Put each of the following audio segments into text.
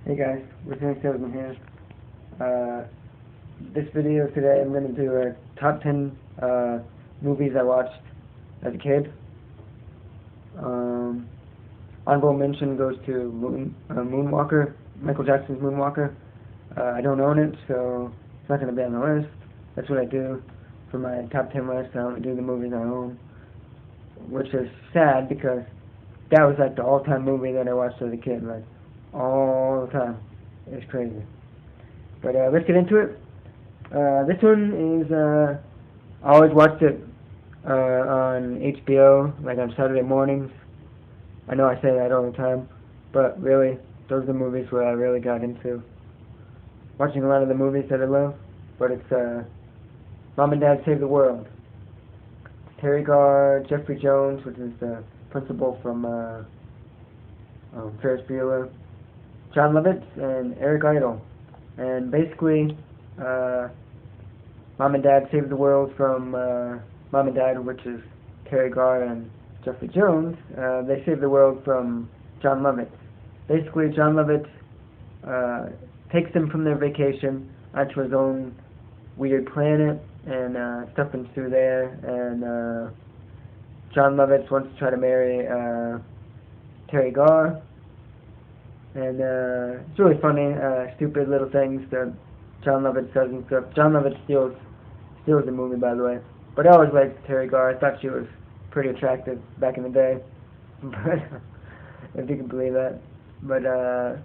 Hey guys, Returning Salesman here. This video today I'm going to do a top 10 movies I watched as a kid. Honorable mention goes to Moonwalker, Michael Jackson's Moonwalker. I don't own it, so it's not going to be on the list. That's what I do for my top 10 list. I only do the movies I own, which is sad because that was like the all-time movie that I watched as a kid, like all the time. It's crazy. But let's get into it. This one is, I always watched it on HBO, like on Saturday mornings. I know I say that all the time, but really, those are the movies where I really got into watching a lot of the movies that I love. But it's Mom and Dad Save the World. Terry Garr, Jeffrey Jones, which is the principal from Ferris Bueller, Jon Lovitz, and Eric Idle. And basically, Mom and Dad Save the World from Mom and Dad, which is Terry Garr and Jeffrey Jones. They save the world from Jon Lovitz. Basically, Jon Lovitz takes them from their vacation onto his own weird planet, and stuff ensues there. And Jon Lovitz wants to try to marry Terry Garr. And it's really funny, stupid little things that Jon Lovitz does and stuff. Jon Lovitz steals the movie, by the way. But I always liked Terry Garr. I thought she was pretty attractive back in the day. But if you can believe that. But and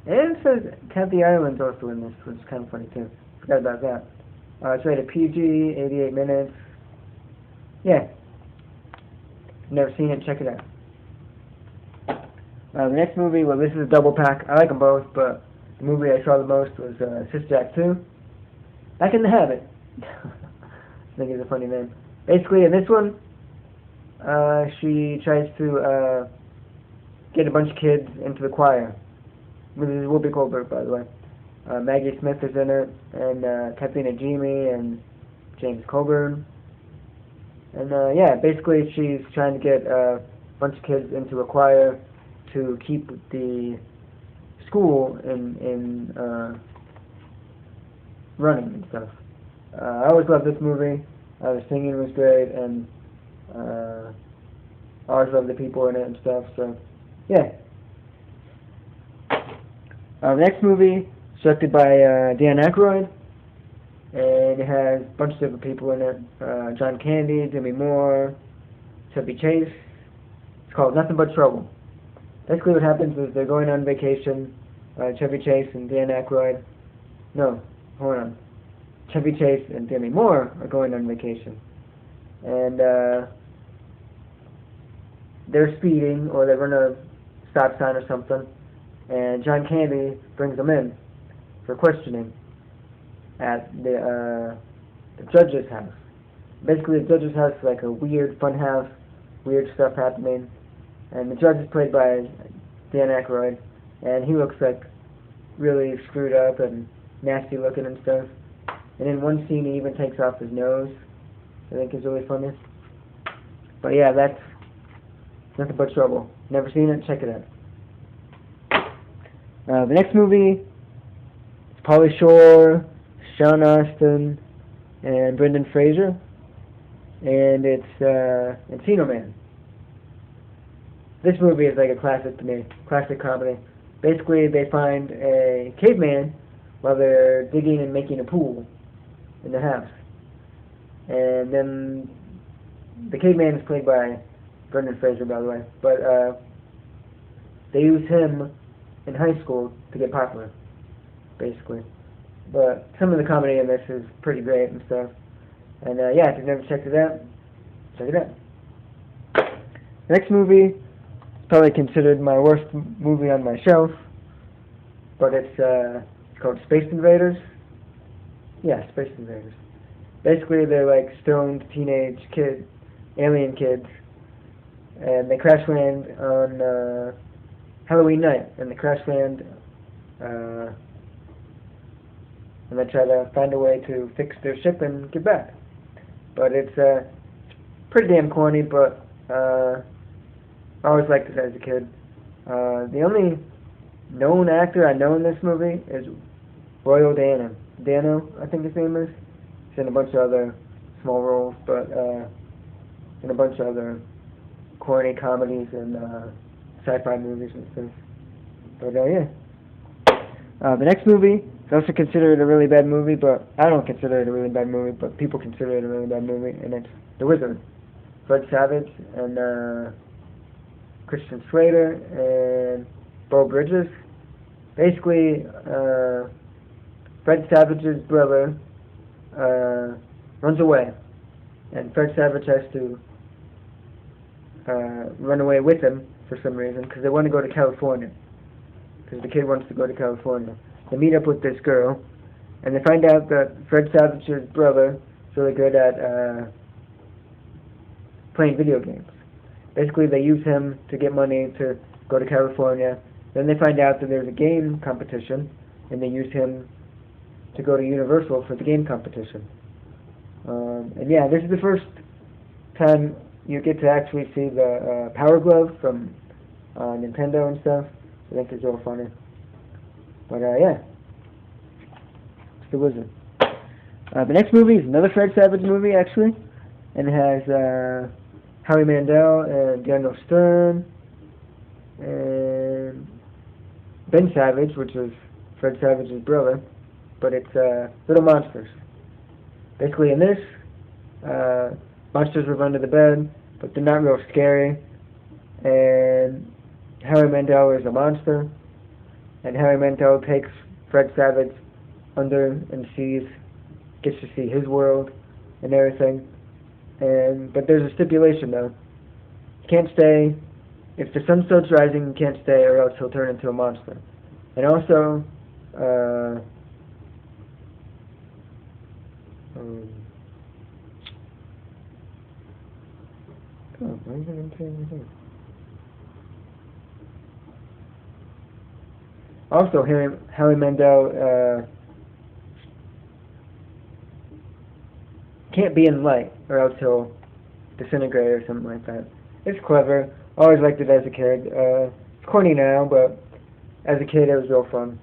it says Kathy Ireland's also in this, which is kind of funny too. Forgot about that. It's rated PG, 88 minutes. Yeah. Never seen it. Check it out. The next movie, well, this is a double pack. I like them both, but the movie I saw the most was Sister Act 2. Back in the Habit. I think it's a funny name. Basically, in this one, she tries to get a bunch of kids into the choir. This is Whoopi Goldberg, by the way. Maggie Smith is in it, and Kathleen Najimy, and James Coburn. And yeah, basically she's trying to get a bunch of kids into a choir to keep the school in running and stuff. I always loved this movie. The singing was great, and I always loved the people in it and stuff. So, yeah. The next movie, directed by Dan Aykroyd, and it has a bunch of different people in it. John Candy, Demi Moore, Chevy Chase. It's called Nothing But Trouble. Basically what happens is they're going on vacation, Chevy Chase and Dan Aykroyd. No, hold on. Chevy Chase and Demi Moore are going on vacation. And they're speeding, or they run a stop sign or something. And John Candy brings them in for questioning at the judge's house. Basically, the judge's house is like a weird fun house, weird stuff happening. And the judge is played by Dan Aykroyd, and he looks like really screwed up and nasty looking and stuff. And in one scene, he even takes off his nose. I think is really funny. But yeah, that's Nothing But Trouble. Never seen it? Check it out. The next movie is Pauly Shore, Sean Astin, and Brendan Fraser, and it's Encino Man. This movie is like a classic to me, classic comedy. Basically, they find a caveman while they're digging and making a pool in the house. And then the caveman is played by Brendan Fraser, by the way. But they use him in high school to get popular, basically. But some of the comedy in this is pretty great and stuff. And yeah, if you've never checked it out, check it out. Next movie, probably considered my worst movie on my shelf, but it's called Space Invaders. Yeah, Space Invaders. Basically, they're like stoned teenage kids, alien kids, and they crash land on Halloween night, and they crash land, and they try to find a way to fix their ship and get back. But it's pretty damn corny, but I always liked it as a kid. The only known actor I know in this movie is Royal Dano. Dano, I think his name is. He's in a bunch of other small roles, but in a bunch of other corny comedies and sci-fi movies and stuff. But yeah. The next movie is also considered a really bad movie, but I don't consider it a really bad movie, but people consider it a really bad movie, and it's The Wizard. Fred Savage and Christian Slater and Beau Bridges. Basically, Fred Savage's brother runs away, and Fred Savage has to run away with him for some reason, because they want to go to California. Because the kid wants to go to California. They meet up with this girl, and they find out that Fred Savage's brother is really good at playing video games. Basically, they use him to get money to go to California. Then they find out that there's a game competition, and they use him to go to Universal for the game competition. And yeah, this is the first time you get to actually see the Power Glove from Nintendo and stuff. I think it's real funny. But yeah, it's The Wizard. The next movie is another Fred Savage movie, actually, and it has Howie Mandel and Daniel Stern and Ben Savage, which is Fred Savage's brother, but it's Little Monsters. Basically, in this, monsters live under the bed, but they're not real scary, and Howie Mandel is a monster, and Howie Mandel takes Fred Savage under and gets to see his world and everything. But there's a stipulation though. You can't stay. If the sun starts rising, you can't stay, or else he'll turn into a monster. And also, why is it in here? Also, Howie Mandel can't be in light, or else he'll disintegrate or something like that. It's clever. I always liked it as a kid. It's corny now, but as a kid it was real fun.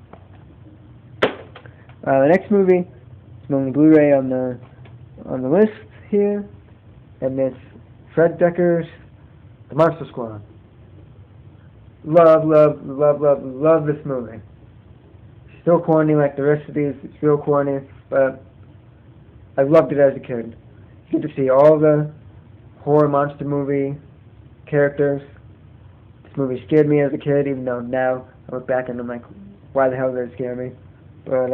The next movie is the only Blu-ray on the list here, and it's Fred Decker's The Monster Squad. Love this movie. It's still corny like the rest of these. It's real corny, but I loved it as a kid. You get to see all the horror monster movie characters. This movie scared me as a kid, even though now I look back and I'm like, why the hell did it scare me? But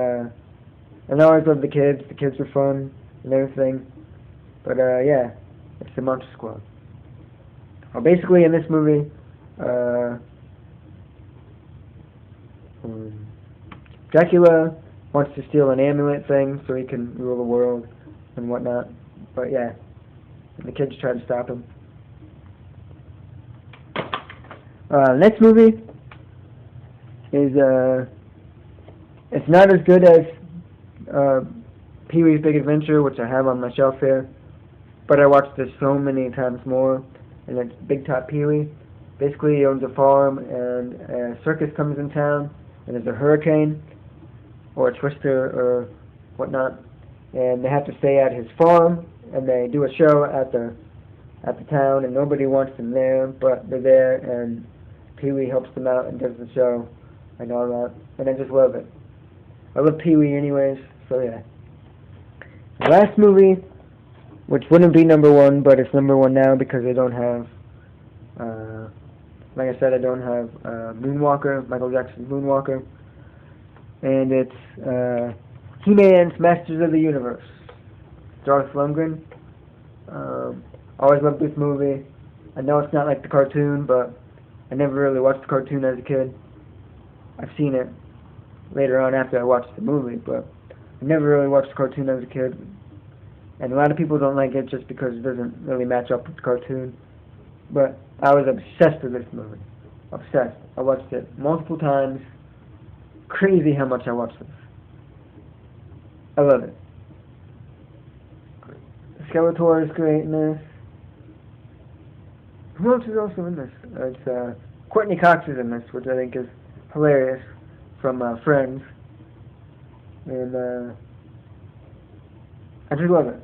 and I always loved the kids. The kids were fun and everything. But yeah, it's The Monster Squad. Well, basically in this movie, Dracula wants to steal an amulet thing so he can rule the world and whatnot. But yeah, and the kids try to stop him. Next movie is it's not as good as Pee-wee's Big Adventure, which I have on my shelf here, but I watched this so many times more, and it's Big Top Pee-wee. Basically, he owns a farm, and a circus comes in town, and there's a hurricane, or a twister, or whatnot, and they have to stay at his farm, and they do a show at the town, and nobody wants them there, but they're there, and Pee-wee helps them out and does the show, and all that, and I just love it. I love Pee-wee anyways, so yeah. The last movie, which wouldn't be number one, but it's number one now because I don't have, like I said, I don't have Moonwalker, Michael Jackson's Moonwalker, and it's He-Man's Masters of the Universe. Dolph Lundgren. I always loved this movie. I know it's not like the cartoon, but I never really watched the cartoon as a kid. I've seen it later on after I watched the movie, but I never really watched the cartoon as a kid. And a lot of people don't like it just because it doesn't really match up with the cartoon. But I was obsessed with this movie. Obsessed. I watched it multiple times. Crazy how much I watched this. I love it. Skeletor is great in this. Who else is also in this? It's Courtney Cox is in this, which I think is hilarious. from Friends, and I just love it.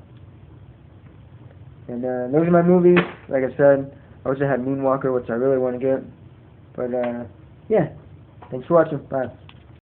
And those are my movies. Like I said, I wish I had Moonwalker, which I really want to get. But yeah, thanks for watching. Bye.